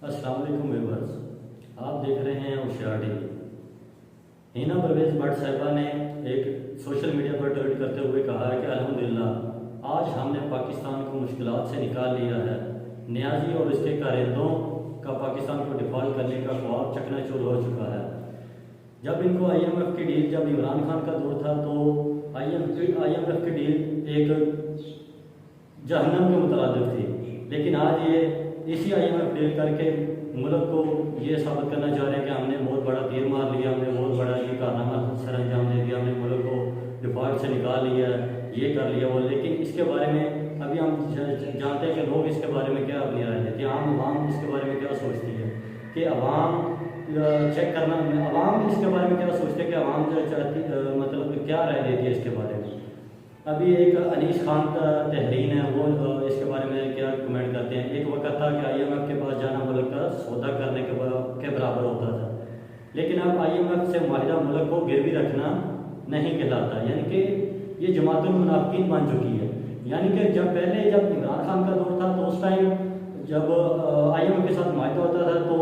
السلام علیکم ویورز، آپ دیکھ رہے ہیں ہوشیار T V. Hina Pervez but صاحبہ نے ایک سوشل میڈیا پر ٹویٹ کرتے ہوئے کہا ہے کہ الحمدللہ آج ہم نے پاکستان کو مشکلات سے نکال لیا ہے۔ نیازی اور اس کے کارندوں کا پاکستان کو ڈیفالٹ کرنے کا خواب چکنا چور ہو چکا ہے۔ جب ان کو آئی ایم ایف کی ڈیل، جب عمران خان کا دور تھا تو آئی ایم ایف کی ڈیل ایک جہنم کے مترادف تھی، لیکن آج یہ اسی آئی ایم ایف ڈیل کر کے ملک کو یہ ثابت کرنا چاہ رہے ہیں کہ ہم نے بہت بڑا تیر مار لیا، ہم نے بہت بڑا یہ کارنامہ سر انجام دے دیا، ہم نے ملک کو ڈیفالٹ سے نکال لیا، یہ کر لیا وہ۔ لیکن اس کے بارے میں ابھی ہم جانتے ہیں کہ لوگ اس کے بارے میں کیا اپنی رائے دیتے ہیں، عام عوام اس کے بارے میں کیا سوچتی ہے کہ عوام چیک کرنا، عوام اس کے بارے میں کیا سوچتے ہیں کہ عوام جو چاہتی مطلب کیا رائے دیتی ہے اس کے بارے میں۔ ابھی ایک انیس خان کا تحرین ہے، وہ اس کے بارے میں کیا کمنٹ کرتے ہیں۔ ایک وقت تھا کہ آئی ایم ایف کے پاس جانا ملک کا سودا کرنے کے برابر ہوتا تھا، لیکن اب آئی ایم ایف سے معاہدہ ملک کو گروی رکھنا نہیں کہلاتا، یعنی کہ یہ جماعت المنافقین بن چکی ہے۔ یعنی کہ جب عمران خان کا دور تھا تو اس ٹائم جب آئی ایم ایف کے ساتھ معاہدہ ہوتا تھا تو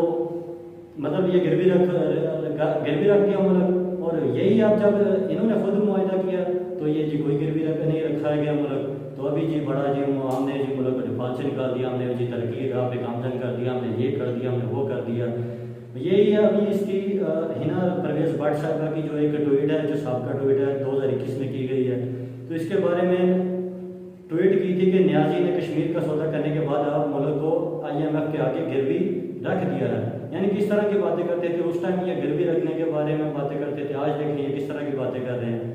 مطلب یہ گروی رکھ دیا ملک، اور یہی اب جب انہوں نے خود معاہدہ کیا تو یہ جی کوئی گروی نہیں رکھا گیا ملک، تو ابھی جی بڑا جی ہم نے جی ملک کو ڈیفالٹ سے نکال دیا، ہم نے جی ترقی کی راہ پہ گامزن کر دیا، ہم نے یہ کر دیا، ہم نے وہ کر دیا۔ یہی ہے ابھی اس کی ہینا پرویز بٹ صاحبہ کی جو ایک ٹویٹ ہے، جو سابقہ ٹویٹ ہے 2021 میں کی گئی ہے، تو اس کے بارے میں ٹویٹ کی تھی کہ نیازی نے کشمیر کا سودا کرنے کے بعد اب ملک کو آئی ایم ایف کے آگے گروی رکھ دیا ہے۔ یعنی کس طرح کی باتیں کرتے تھے اس ٹائم، یہ گروی رکھنے کے بارے میں باتیں کرتے تھے، آج دیکھیں یہ کس طرح کی باتیں کر رہے ہیں۔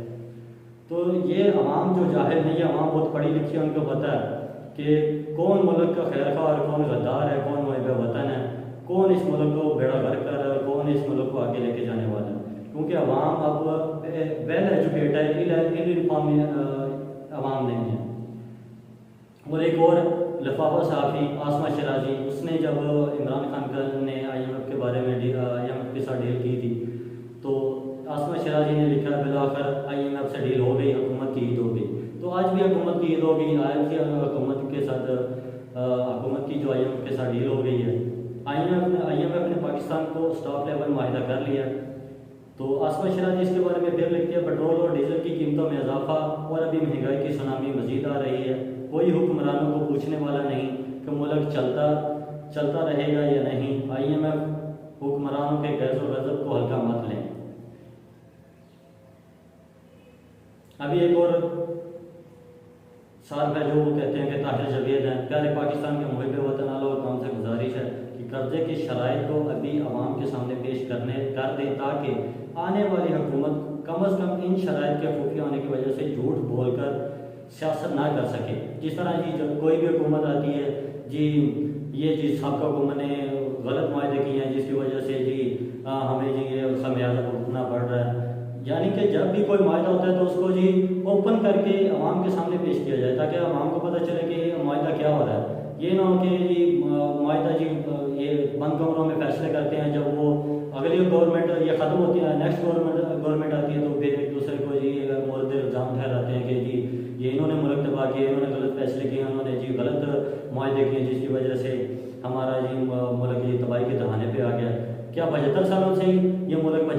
تو یہ عوام جو جاہل نہیں ہے، عوام بہت پڑھی لکھی ہے، ان کو پتہ ہے کہ کون ملک کا خیر خواہ اور کون غدار ہے، کون محب وطن ہے، کون اس ملک کو بیڑا غرق کر رہا ہے اور کون اس ملک کو آگے لے کے جانے والا ہے۔ کیونکہ عوام اب ویل ایجوکیٹ ہے، ان انفارم عوام نہیں ہے۔ اور ایک اور لفافہ صحافی آسمہ شیرازی، اس نے جب عمران خان نے آئی ایم ایف کے بارے میں آئی ایم ایف کے ساتھ ڈیل کی تھی تو آسمہ شیرازی نے لکھا بالآخر آئی ایم ایف سے ڈیل ہو گئی، حکومت کی عید ہو گئی۔ تو آج بھی حکومت کی عید ہو گئی، آج کی حکومت کے ساتھ حکومت کی جو آئی ایم ایف کے ساتھ ڈیل ہو گئی ہے۔ آئی ایم ایف نے پاکستان کو اسٹاف لیول معاہدہ کر لیا۔ تو آسمہ شیرازی اس کے بارے میں پھر لکھتی ہے پیٹرول اور ڈیزل کی قیمتوں میں اضافہ اور ابھی مہنگائی کی سونامی مزید آ رہی ہے، کوئی حکمرانوں کو پوچھنے والا نہیں کہ ملک چلتا رہے گا یا نہیں۔ آئی ایم ایف حکمرانوں کے غیظ و غضب کو ہلکا مت لیں۔ ابھی ایک اور صاحب ہے جو وہ کہتے ہیں کہ طاہر جاوید ہیں، پیارے پاکستان کے محب وطن والوں کو ہم سے گزارش ہے کہ قرضے کی شرائط کو ابھی عوام کے سامنے پیش کر دیں تاکہ آنے والی حکومت کم از کم ان شرائط کے خفیہ ہونے کی وجہ سے جھوٹ بول کر سیاست نہ کر سکے۔ جس طرح جی جب کوئی بھی حکومت آتی ہے جی یہ جی سابقہ حکومت نے غلط معاہدے کیے ہیں جس کی وجہ سے جی ہمیں جی یہ خمیازہ بھگتنا پڑ رہا ہے۔ یعنی کہ جب بھی کوئی معاہدہ ہوتا ہے تو اس کو جی اوپن کر کے عوام کے سامنے پیش کیا جائے تاکہ عوام کو پتہ چلے کہ یہ معاہدہ کیا ہو رہا ہے۔ یہ نہ ہو کہ جی معاہدہ جی یہ بند کمروں میں فیصلے کرتے ہیں، جب وہ اگلی گورنمنٹ یہ ختم ہوتی ہے، نیکسٹ گورنمنٹ آتی ہے تو پھر ایک دوسرے کو جی مورد الزام ٹھہراتے ہیں کہ جی یہ انہوں نے ملک تباہ کیا، انہوں نے غلط فیصلے کیے، انہوں نے جی غلط معاہدے کیے جس کی وجہ سے ہمارا جی ملک یہ تباہی کے دہانے پہ آ گیا۔ کیا 75 سالوں سے ہی یہ ملک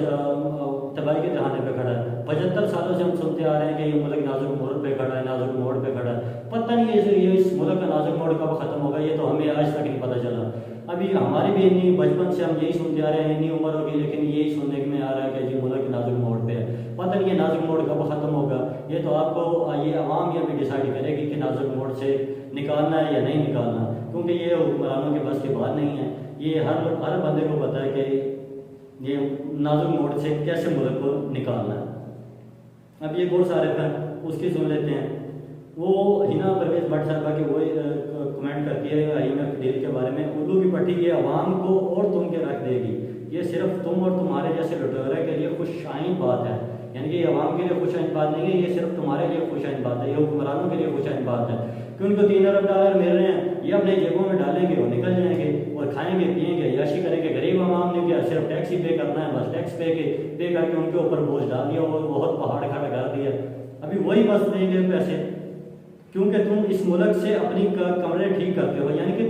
تباہی کے دہانے پہ کھڑا ہے؟ 75 سالوں سے ہم سنتے آ رہے ہیں کہ یہ ملک نازک موڑ پہ کھڑا ہے، نازک موڑ پہ کھڑا ہے۔ پتہ نہیں یہ اس ملک کا نازک موڑ کب ختم ہوگا، یہ تو ہمیں آج تک نہیں پتہ چلا۔ ابھی ہماری بھی اتنی بچپن سے ہم یہی سنتے آ رہے ہیں، اتنی عمر ہوگی لیکن یہی سننے میں آ رہا ہے کہ جی ملک نازک موڑ پہ ہے۔ پتہ نہیں یہ نازک موڑ کب ختم ہوگا، یہ تو آپ کو یہ عوام یہ بھی ڈیسائیڈ کرے گی کہ نازک موڑ سے نکالنا ہے یا نہیں نکالنا، کیونکہ یہ حکمرانوں کے بس کی بات نہیں ہے۔ یہ ہر بندے کو پتہ ہے کہ یہ نازک موڑ سے کیسے ملک کو نکالنا ہے۔ اب یہ اور صارف ہیں، اس کی سن لیتے ہیں۔ وہ ہینا پرویز بٹ صاحبہ کی وہ کمنٹ کرتی ہے آئی ایم ایف ڈیل کے بارے میں، اردو کی پٹھی یہ عوام کو اور تم کے رکھ دے گی، یہ صرف تم اور تمہارے جیسے لٹورے کے لیے خوش آئند بات ہے۔ یعنی کہ یہ عوام کے لیے خوش آئند بات نہیں ہے، یہ صرف تمہارے لیے خوش آئند بات ہے، یہ حکمرانوں کے لیے خوش آئند بات ہے کہ ان کو 3 ارب ڈالر مل رہے ہیں، یہ اپنے جیبوں میں ڈالیں گے اور نکل جائیں گے اور کھائیں گے پیئیں گے عیاشی کریں گے۔ غریب عوام نے کیا صرف ٹیکس ہی پے کرنا ہے، بس ٹیکس پے کر کے ان کے اوپر بوجھ ڈال دیا اور بہت پہاڑ کھڑا کر دیا۔ ابھی وہی بس دیں گے پیسے، کیونکہ تم اس ملک سے اپنی کمرے ٹھیک کرتے ہو۔ یعنی کہ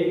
1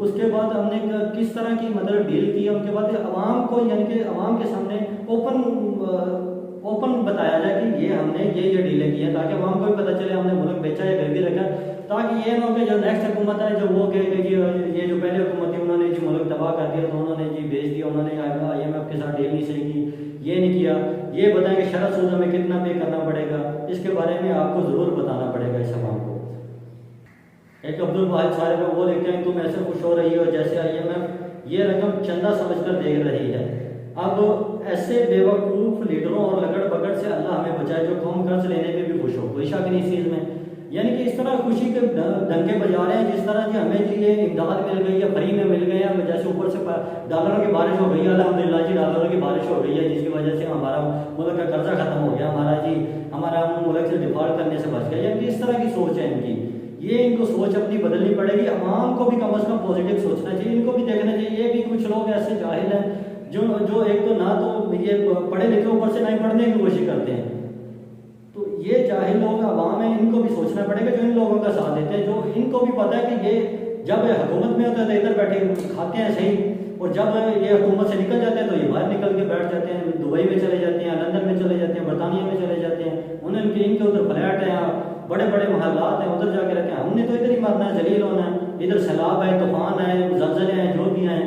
اس کے بعد ہم نے کس طرح کی مطلب ڈیل کی ہے، ان کے بعد عوام کو یعنی کہ عوام کے سامنے اوپن بتایا جائے کہ یہ ہم نے یہ ڈیلیں کی ہیں، تاکہ عوام کو بھی پتہ چلے ہم نے ملک بیچا ہے گھر بھی رکھا، تاکہ یہ نہ ہو کہ جو نیکسٹ حکومت ہے جو وہ کہ یہ جو پہلے حکومت تھی انہوں نے جو ملک تباہ کر دیا تو انہوں نے جی بیچ دیا، انہوں نے IMF کے ساتھ ڈیل نہیں صحیح کی، یہ نہیں کیا، یہ بتائیں کہ شرح سود ہمیں کتنا پے کرنا پڑے گا، اس کے بارے میں آپ کو ضرور بتانا پڑے گا اس عوام کو۔ ایک عبد الواحد صاحب ہے، وہ لکھتے ہیں تم ایسے خوش ہو رہی ہو جیسے IMF یہ رقم چندہ سمجھ کر دیکھ رہی ہے، اب ایسے بیوقوف لیڈروں اور لگڑ بگڑ سے اللہ ہمیں بچائے جو قوم قرض لینے پہ بھی خوش ہو، کوئی شک نہیں اس چیز میں، یعنی کہ اس طرح خوشی کے ڈنکے بجا رہے ہیں جس طرح جی ہمیں جی یہ امداد مل گئی ہے، فری میں مل گئی ہے، جیسے اوپر سے ڈالروں کی بارش ہو گئی ہے، الحمدللہ جی ڈالروں کی بارش ہو گئی ہے جس کی وجہ سے ہمارا ملک کا قرضہ ختم ہو گیا، ہمارا ملک سے ڈیفالٹ کرنے سے بچ گیا، یعنی کہ اس طرح کی سوچ ہے ان کی، یہ ان کو سوچ اپنی بدلنی پڑے گی، عوام کو بھی کم از کم پازیٹیو سوچنا چاہیے، ان کو بھی دیکھنا چاہیے، یہ بھی کچھ لوگ ایسے جاہل ہیں جو ایک تو نہ تو یہ پڑھے لکھے اوپر سے نہیں پڑھنے کی کوشش کرتے ہیں، تو یہ جاہل لوگ عوام ہیں، ان کو بھی سوچنا پڑے گا جو ان لوگوں کا ساتھ دیتے ہیں، جو ان کو بھی پتہ ہے کہ یہ جب حکومت میں ہوتا ہے تو ادھر بیٹھے کھاتے ہیں صحیح، اور جب یہ حکومت سے نکل جاتے ہیں تو یہ باہر نکل کے بیٹھ جاتے ہیں، دبئی میں چلے جاتے ہیں، لندن میں چلے جاتے ہیں، برطانیہ میں چلے جاتے ہیں، ان کے ادھر فلیٹ ہیں، بڑے بڑے محلات ہیں، ادھر جا کے رہتے ہیں، ہم نے تو ادھر ہی مرنا ہے، ذلیل ہونا ہے، ادھر سیلاب ہے، طوفان ہے، زلزلے ہیں، جو بھی ہیں،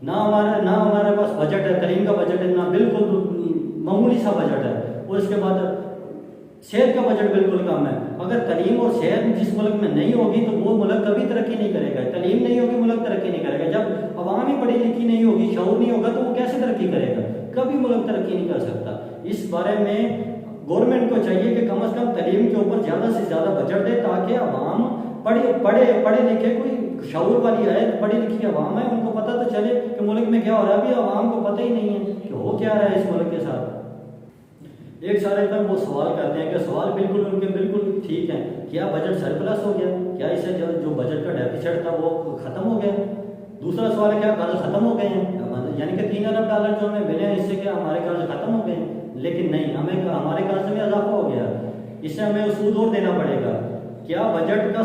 نہ ہمارے پاس بجٹ ہے، تعلیم کا بجٹ ہے، نہ بالکل معمولی سا بجٹ ہے، اور اس کے بعد صحت کا بجٹ بالکل کم ہے، اگر تعلیم اور صحت جس ملک میں نہیں ہوگی تو وہ ملک کبھی ترقی نہیں کرے گا، تعلیم نہیں ہوگی ملک ترقی نہیں کرے گا، جب عوام ہی پڑھی لکھی نہیں ہوگی، شعور نہیں ہوگا تو وہ کیسے ترقی کرے گا، کبھی ملک ترقی نہیں کر سکتا، اس بارے میں گورنمنٹ کو چاہیے کہ کم از کم تعلیم کے اوپر زیادہ سے زیادہ بجٹ دے، تاکہ عوام پڑھے لکھے کوئی شعور والی ہے، پڑھی لکھی عوام ہے، ان کو پتہ تو چلے کہ ملک میں کیا ہو رہا ہے، ابھی عوام کو پتہ ہی نہیں ہے کہ ہو کیا رہا ہے اس ملک کے ساتھ۔ ایک سارے پر وہ سوال کرتے ہیں کہ سوال بالکل ان کے بالکل ٹھیک ہیں، کیا بجٹ سرپلس ہو گیا، کیا اسے جو بجٹ کا ڈیفیسٹ تھا وہ ختم ہو گیا، دوسرا سوال ہے کیا قرض ختم ہو گئے ہیں، یعنی کہ $3 ارب جو ہمیں ملے ہیں اس سے کیا ہمارے قرض ختم ہو گئے ہیں، لیکن نہیں، ہمارے قرض میں اضافہ ہو گیا، اس سے ہمیں سود اور دینا پڑے گا، کیا بجٹ کا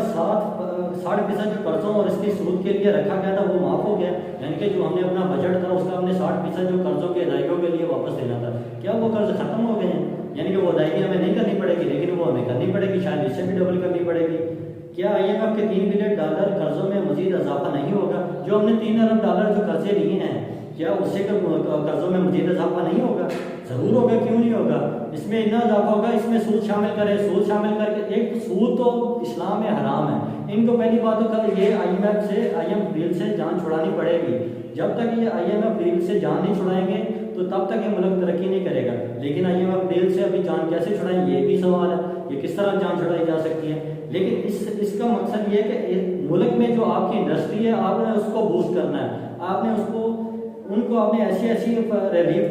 60% جو قرضوں اور اس کی سود کے لیے رکھا گیا تھا وہ معاف ہو گیا، یعنی کہ جو ہم نے اپنا بجٹ تھا اس کا ہم نے 60% جو قرضوں کے ادائیگیوں کے لیے واپس دینا تھا، کیا وہ قرض ختم ہو گئے ہیں، یعنی کہ وہ ادائیگی ہمیں نہیں کرنی پڑے گی لیکن وہ ہمیں کرنی پڑے گی، شاید اس سے بھی ڈبل کرنی پڑے گی، کیا IMF کے $3 بلین قرضوں میں مزید اضافہ نہیں ہوگا، جو ہم نے $3 ارب جو قرضے لیے ہیں کیا اس سے قرضوں میں مزید اضافہ نہیں ہوگا، ضرور ہوگا، کیوں نہیں ہوگا، اس میں اتنا اضافہ ہوگا، اس میں سود شامل کرے، سود شامل کر کے ایک سود تو اسلام میں حرام ہے، ان کو پہلی بات تو یہ IMF ڈیل سے جان چھڑانی پڑے گی، جب تک یہ IMF ڈیل سے جان نہیں چھڑائیں گے تو تب تک یہ ملک ترقی نہیں کرے گا، لیکن IMF ڈیل سے ابھی جان کیسے چھڑائیں یہ بھی سوال ہے، یہ کس طرح جان چھڑائی جا سکتی ہے، لیکن اس کا مقصد یہ ہے کہ ملک میں جو آپ کی انڈسٹری ہے آپ نے اس کو بوسٹ کرنا ہے، آپ نے ان کو آپ نے ایسی ریلیف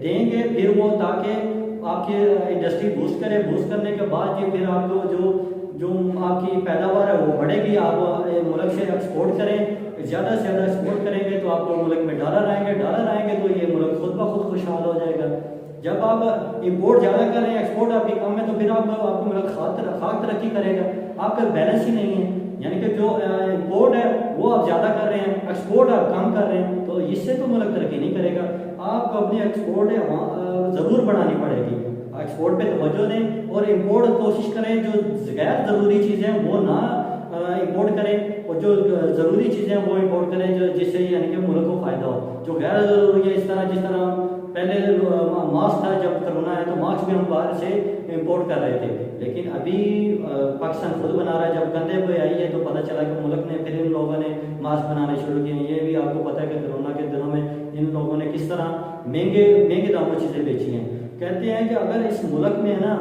دیں گے پھر وہ تاکہ آپ کی انڈسٹری بوسٹ کرے، بوسٹ کرنے کے بعد یہ پھر آپ کو جو آپ کی پیداوار ہے وہ بڑھے گی، آپ ملک سے ایکسپورٹ کریں، زیادہ سے زیادہ ایکسپورٹ کریں گے تو آپ کو ملک میں ڈالر آئیں گے تو یہ ملک خود بخود خوشحال ہو جائے گا، جب آپ امپورٹ زیادہ کر رہے ہیں ایکسپورٹ آپ کی کم ہے تو پھر آپ کو ملک خاک ترقی کرے گا، آپ کا بیلنس ہی نہیں ہے، یعنی کہ جو امپورٹ ہے وہ آپ زیادہ کر رہے ہیں، ایکسپورٹ آپ کم کر رہے ہیں، تو اس سے تو ملک ترقی نہیں کرے گا، آپ کو اپنی ایکسپورٹ ضرور بڑھانی پڑے گی، ایکسپورٹ پہ توجہ دیں اور امپورٹ کوشش کریں، جو غیر ضروری چیزیں وہ نہ امپورٹ کریں اور جو ضروری چیزیں وہ امپورٹ کریں جس سے یعنی کہ ملک کو فائدہ ہو، جو غیر ضروری ہے جس طرح پہلے ماسک تھا، جب کرونا ہے تو ماسک بھی ہم باہر سے امپورٹ کر رہے تھے، لیکن ابھی پاکستان خود بنا رہا ہے، جب کندھے پہ آئی ہے تو پتہ چلا کہ ملک نے پھر ان لوگوں نے ماسک بنانے شروع کیے ہیں، یہ بھی آپ کو پتہ ہے کہ کرونا کے دنوں میں ان لوگوں نے کس طرح مہنگے داموں چیزیں بیچی ہیں، کہتے ہیں کہ اگر اس ملک میں ہے نا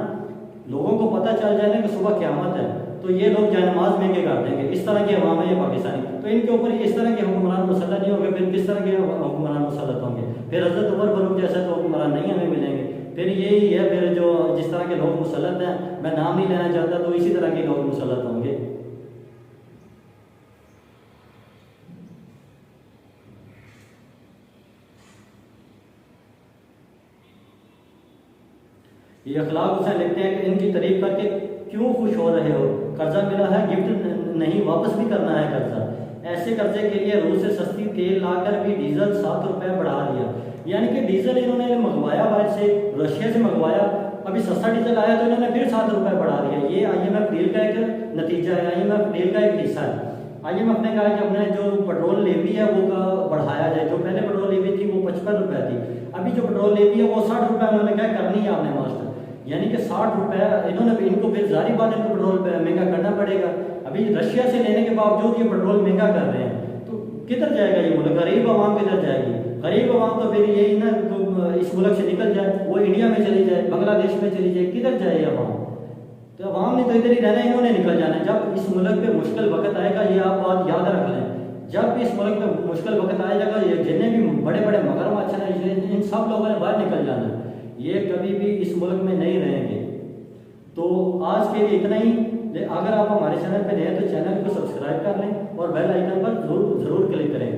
لوگوں کو پتہ چل جائے نا کہ صبح قیامت ہے تو یہ لوگ جائے نماز مہنگے کر دیں گے، اس طرح کے عوام ہے یہ پاکستانی، تو ان کے اوپر اس طرح کے حکمران مسلط نہیں ہوں گے، پھر کس طرح کے حکمران مسلط ہوں گے، پھر حضرت عمر فاروق جیسا تو حکمران نہیں ہمیں ملیں گے، پھر یہی ہے پھر جو جس طرح کے لوگ مسلط ہیں، میں نام نہیں لینا چاہتا، تو اسی طرح کے لوگ مسلط ہوں گے۔ یہ اخلاق حسین لکھتے ہیں کہ ان کی تعریف کر کے کیوں خوش ہو رہے ہو، قرضہ ملا ہے گفٹ نہیں واپس بھی کرنا ہے قرضہ، ایسے قرضے کے لیے روس سے سستی تیل لا کر بھی ڈیزل 7 روپے بڑھا دیا، یعنی کہ ڈیزل انہوں نے منگوایا باہر سے، رشیا سے منگوایا، ابھی سستا ڈیزل آیا تو انہوں نے پھر 7 روپے بڑھا دیا۔ یہ آئی ایم ایف ڈیل کا ایک نتیجہ ہے، آئی ایم ایف ڈیل کا ایک حصہ ہے۔ آئی ایم ایف نے کہا کہ اپنے جو پیٹرول لیوی ہے وہ بڑھایا جائے، جو پہلے پیٹرول لیوی تھی وہ 55 روپے تھی، ابھی جو پیٹرول لیوی ہے وہ 60 روپے انہوں نے کہا کرنی ہے آپ نے ماسٹر، یعنی کہ 60 روپے انہوں نے ان کو پھر ظاہری بات ہے ان کو پیٹرول مہنگا کرنا پڑے گا۔ ابھی رشیا سے لینے کے باوجود یہ پیٹرول مہنگا کر رہے ہیں تو کدھر جائے گا یہ ملک؟ غریب عوام کدھر جائے گی؟ غریب عوام تو پھر یہی نا اس ملک سے نکل جائے، وہ انڈیا میں چلی جائے، بنگلہ دیش میں چلی جائے، کدھر جائے یہ عوام؟ تو عوام نے تو ادھر ہی رہنا ہے، انہوں نے نکل جانا ہے۔ جب اس ملک پہ مشکل وقت آئے گا، یہ آپ بات یاد رکھ لیں، جب اس ملک پہ مشکل وقت آئے گا یہ جتنے بھی بڑے بڑے مگرمچھ ہیں ان سب لوگوں نے باہر نکل جانا ہے، یہ کبھی بھی اس ملک میں نہیں رہیں گے۔ تو آج کے لیے اتنا ہی۔ اگر آپ ہمارے چینل پہ نئے ہیں تو چینل کو سبسکرائب کر لیں اور بیل آئیکن پر ضرور کلک کریں۔